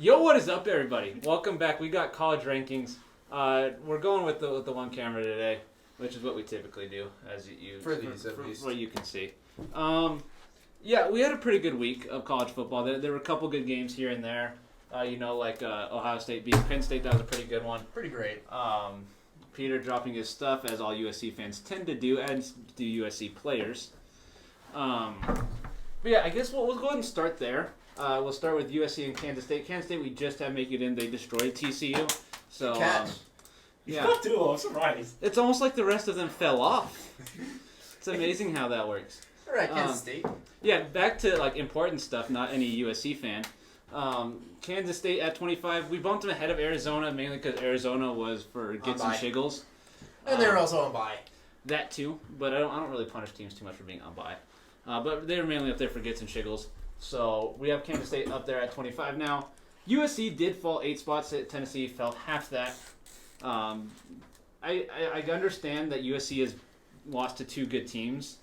Yo, what is up, everybody? Welcome back. We got college rankings. We're going with the one camera today, which is what we typically do, as what you can see. Yeah, we had a pretty good week of college football. There were a couple good games here and there. Ohio State beat Penn State. That was a pretty good one. Pretty great. Peter dropping his stuff, as all USC fans tend to do, as do USC players. But yeah, I guess we'll go ahead and start there. We'll start with USC and Kansas State. Kansas State, we just have make it in. They destroyed TCU. So, yeah. I'm surprised. It's almost like the rest of them fell off. It's amazing how that works. All right, Kansas State. Yeah, back to like important stuff, not any USC fan. Kansas State at 25. We bumped them ahead of Arizona, mainly because Arizona was for Gits and Shiggles. And they were also on bye. That too, but I don't really punish teams too much for being on bye. But they were mainly up there for Gits and Shiggles. So we have Kansas State up there at 25 now. USC did fall 8 spots. Tennessee fell half that. I understand that USC has lost to 2 good teams.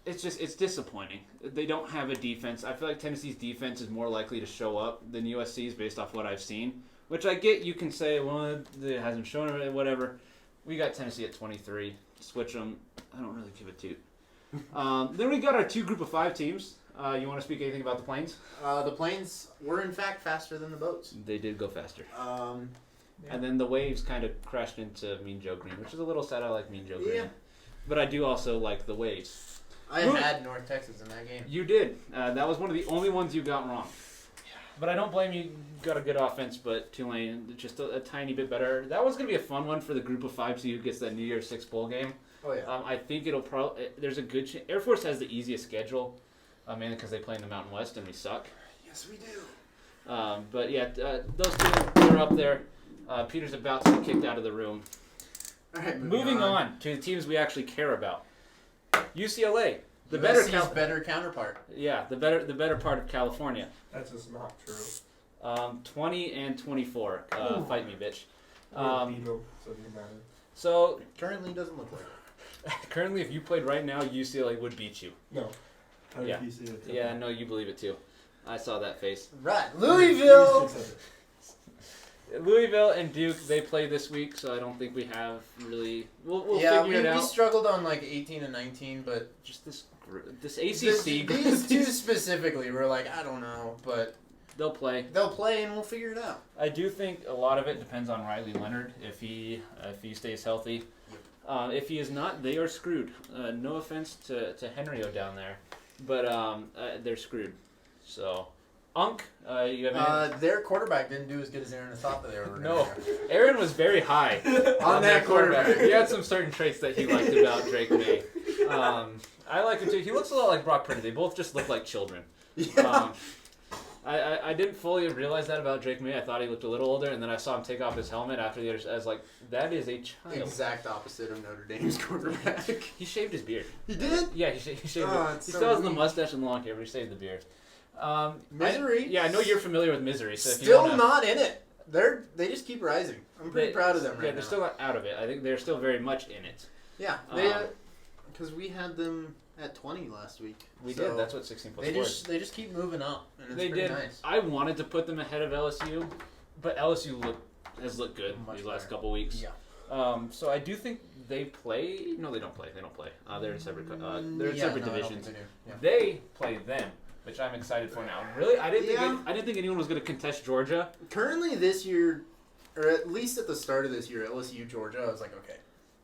It's disappointing. They don't have a defense. I feel like Tennessee's defense is more likely to show up than USC's based off what I've seen. Which I get. You can say, well, it hasn't shown it, whatever. We got Tennessee at 23. Switch them. I don't really give a toot. Then we got our 2 group of 5 teams. You want to speak anything about the Plains? The Plains were, in fact, faster than the boats. They did go faster. Yeah. And then the Waves kind of crashed into Mean Joe Green, which is a little sad. I like Mean Joe Green. Yeah. But I do also like the Waves. I had North Texas in that game. You did. That was one of the only ones you got wrong. Yeah. But I don't blame you. Got a good offense, but Tulane just a tiny bit better. That was going to be a fun one for the group of 5, see who gets that New Year's 6 bowl game. Oh, yeah. I think it'll probably... There's a good chance... Air Force has the easiest schedule, mainly because they play in the Mountain West and we suck. Yes, we do. But yeah, those 2 are up there. Peter's about to get kicked out of the room. All right, Moving on to the teams we actually care about. UCLA, the USC's better counterpart. Yeah, the better part of California. That's just not true. 20 and 24. Fight me, bitch. So Currently doesn't look like it. Currently, if you played right now, UCLA would beat you. No. Yeah. Yeah, no, you believe it too. I saw that face. Right, Louisville. Louisville and Duke, they play this week, so I don't think we have really. We'll figure it out. We struggled on like 18 and 19, but just this ACC. These 2 specifically, we're like, I don't know, but they'll play. They'll play, and we'll figure it out. I do think a lot of it depends on Riley Leonard if he stays healthy. Yep. If he is not, they are screwed. No offense to Henry O down there, but they're screwed. So. Unk, you have their quarterback didn't do as good as Aaron thought that they were. No, Aaron was very high on that quarterback. He had some certain traits that he liked about Drake May. I like him too. He looks a lot like Brock Purdy. They both just look like children. Yeah. I didn't fully realize that about Drake May. I thought he looked a little older, and then I saw him take off his helmet after the other. I was like, that is a child. Exact opposite of Notre Dame's quarterback. He shaved his beard. He did? Yeah, he shaved it. He still has the mustache and long hair, but he shaved the beard. Misery. I know you're familiar with Misery. So still not in it. They just keep rising. I'm pretty proud of them right now. Yeah, they're still not out of it. I think they're still very much in it. Yeah, because we had them at 20 last week. We did. That's what 16 plus 4 is. They just keep moving up, and it's pretty nice. I wanted to put them ahead of LSU, but LSU has looked good these last couple weeks. Yeah. So I do think they play. No, they don't play. They don't play. They're in separate. They're in separate divisions. They play them, which I'm excited for now. Really, I didn't think anyone was going to contest Georgia. Currently, this year, or at least at the start of this year, LSU Georgia, I was like, okay,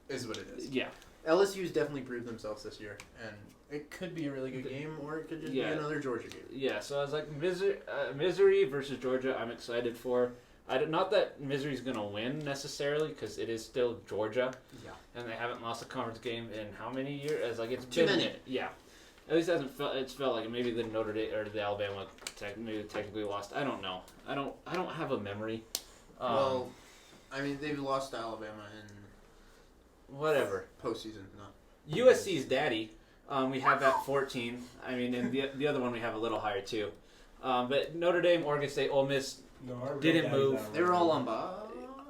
this is what it is. Yeah. LSU's definitely proved themselves this year, and it could be a really good game, or it could just be another Georgia game. Yeah. So I was like, Misery versus Georgia. I'm excited for. Not that Misery's going to win necessarily, because it is still Georgia. Yeah. And they haven't lost a conference game in how many years? It's too been many. Yeah. At least it's felt like maybe the Notre Dame or the Alabama technically lost. I don't know. I don't have a memory. Well, I mean they've lost to Alabama in whatever postseason. No. USC's daddy. We have at 14. I mean, and the other one we have a little higher too. But Notre Dame, Oregon State, Ole Miss didn't move. They were all on bye.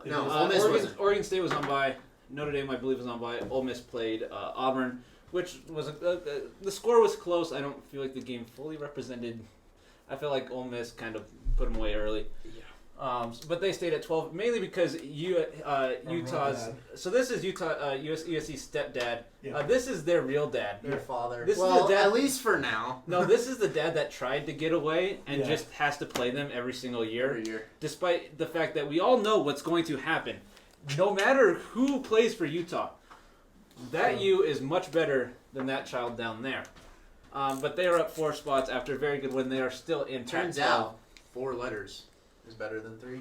No, Ole Miss Oregon State was on bye. Notre Dame, I believe, was on bye. Ole Miss played Auburn, which was the score was close. I don't feel like the game fully represented I feel like Ole Miss kind of put them away early. But they stayed at 12 mainly because Utah's. dad. So this is USC's stepdad. Yeah. This is their real dad. Your father. This is well, the dad- at least for now. No, this is the dad that tried to get away and Yeah. just has to play them every single year, Every year. despite the fact that we all know what's going to happen. No matter who plays for Utah, that U is much better than that child down there. But they are up 4 spots after a very good win. They are still in Turns Pac-12. out 4 letters is better than 3.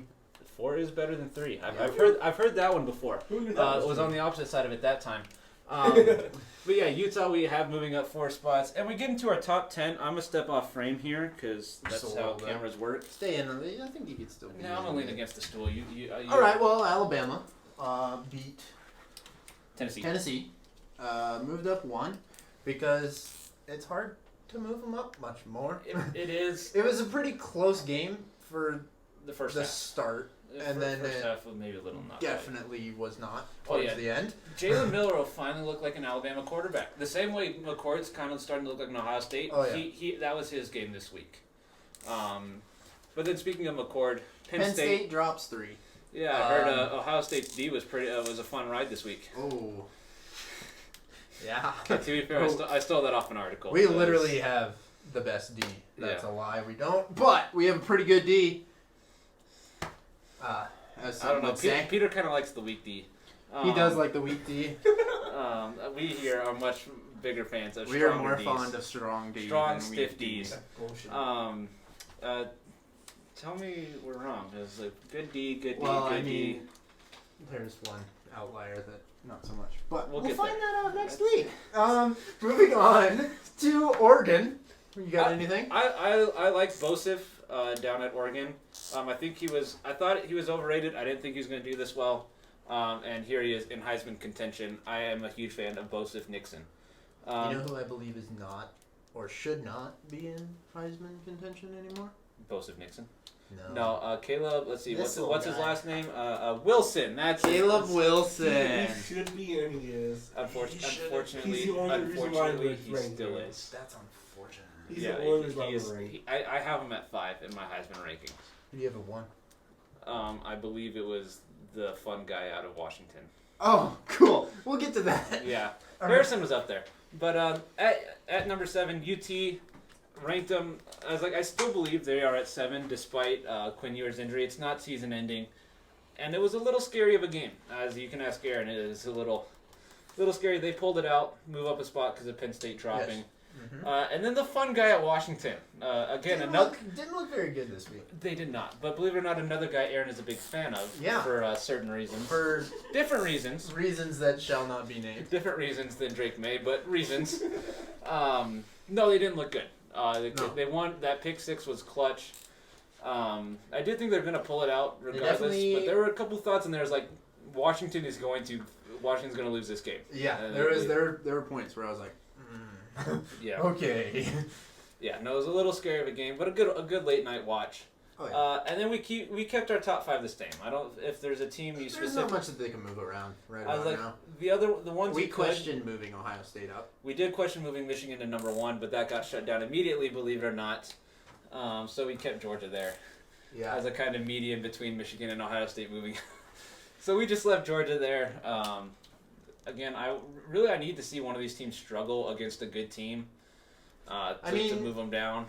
4 is better than 3. Yeah. I've heard that one before. Who knew that It was true? on the opposite side of it that time. But yeah, Utah we have moving up 4 spots, and we get into our top 10. I'm gonna step off frame here because that's Just a how little bit. cameras work. Stay in. I think you could still be. No, I'm gonna lean against the stool. You All right. Well, Alabama beat Tennessee. Tennessee. Moved up 1 because it's hard to move them up much more. It is It was a pretty close game for the first the half. start. The and then first it half was maybe a little not. Definitely was not Oh, towards yeah. the end. Jalen Miller will finally look like an Alabama quarterback. The same way McCord's kind of starting to look like an Ohio State. Oh, yeah. He that was his game this week. But then speaking of McCord, Penn State drops 3. Yeah, I heard Ohio State's D was was a fun ride this week. Oh. Yeah. To be fair, I stole that off an article. We It was- literally have the best D. That's Yeah. a lie. We don't. But we have a pretty good D. As I some don't know. would say. Peter kind of likes the weak D. He does like the weak D. We here are much bigger fans of We are stronger more Ds. fond of strong D. Strong, than stiff weak D. Ds. Bullshit. Tell me we're wrong. There's a good D, good D, Well, good I D. mean, there's one outlier that not so much, but We'll we'll get find there. that out next week. Moving on to Oregon. You got anything? I like Bosif down at Oregon. I thought he was overrated. I didn't think he was going to do this well. And here he is in Heisman contention. I am a huge fan of Bosif Nixon. You know who I believe is not or should not be in Heisman contention anymore? Bosif Nixon. No. No, Caleb. Let's see. This What's his little guy. last name? Wilson. That's it. Caleb Wilson. He should be, and he is. Unfortunately, He's the only reason why unfortunately, we're he ranked still there. is. That's unfortunate. He's Yeah, the only he is. rivalry. I have him at 5 in my Heisman rankings. Who do you have at 1? I believe it was the fun guy out of Washington. Oh, cool. We'll get to that. Yeah, All right. Harrison was up there, but at number 7, UT ranked them. I still believe they are at 7 despite Quinn Ewers' injury. It's not season ending, and it was a little scary of a game. As you can ask Aaron, it is a little scary. They pulled it out, move up a spot because of Penn State dropping. Yes. And then the fun guy at Washington. Again, Didn't look very good this week. They did not. But believe it or not, another guy Aaron is a big fan of. Yeah. For certain reasons. For Different reasons. reasons that shall not be named. Different reasons than Drake May, but reasons. No, they didn't look good. No. They won. That pick 6 was clutch. I did think they were going to pull it out regardless. definitely- But there were a couple thoughts in there. It's like, Washington's going to lose this game. Yeah, And there were points where I was like, Yeah. okay. Yeah, no, it was a little scary of a game, but a good late night watch. Oh, yeah. And then we kept our top 5 the same. I don't if there's a team you There's specifically. not much that they can move around right I was about like now. the ones We you could- questioned moving Ohio State up. We did question moving Michigan to number 1, but that got shut down immediately, believe it or not. So we kept Georgia there Yeah. as a kind of median between Michigan and Ohio State moving. So we just left Georgia there. Again, I need to see one of these teams struggle against a good team to move them down.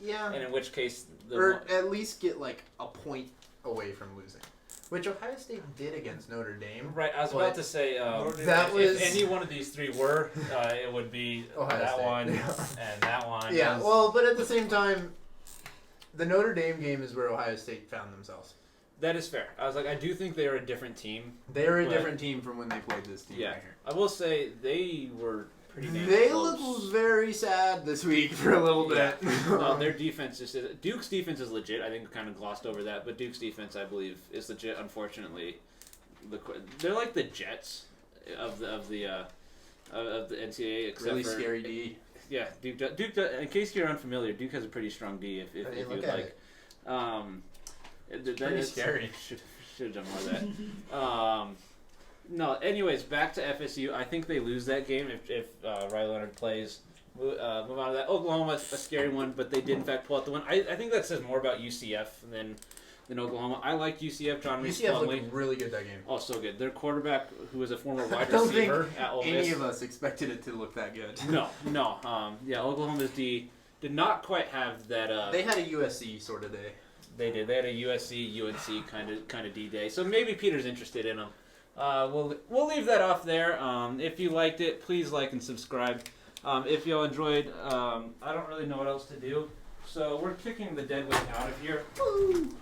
Yeah. And in which case, Or at least get like a point away from losing, which Ohio State did against Notre Dame. right, I was but about to say that was if any one of these 3 were, it would be Ohio that State. one Yeah. and that one. Yeah. It was- Well, but at the same time, the Notre Dame game is where Ohio State found themselves. that is fair. I was like, I do think they are a different team. They're a But- different team from when they played this team Yeah. right here. I will say they were pretty damn They close. look very sad this week for a little Yeah. bit. No, their defense Duke's defense is legit. I think we kind of glossed over that, but Duke's defense, I believe, is legit. Unfortunately, they're like the Jets of the NCAA, except really for scary D. yeah. Duke. In case you're unfamiliar, Duke has a pretty strong D. If I mean, you look would at like, Pretty scary. Should have done more of that. No. Anyways, back to FSU. I think they lose that game if Riley Leonard plays. Move on to that. Oklahoma, a scary one, but they did in fact pull out the win. I think that says more about UCF than Oklahoma. I like UCF. John Reese UCF Plumlee. looked really good that game. Oh, so good. Their quarterback, who was a former wide I don't think receiver at Ole Miss. any of us expected it to look that good. No. Yeah, Oklahoma's D did not quite have that. They had a USC sort of day. They did. They had a USC, UNC kind of D day. So maybe Peter's interested in them. We'll leave that off there. If you liked it, please like and subscribe. If y'all enjoyed, I don't really know what else to do. So we're kicking the dead weight out of here. Woo!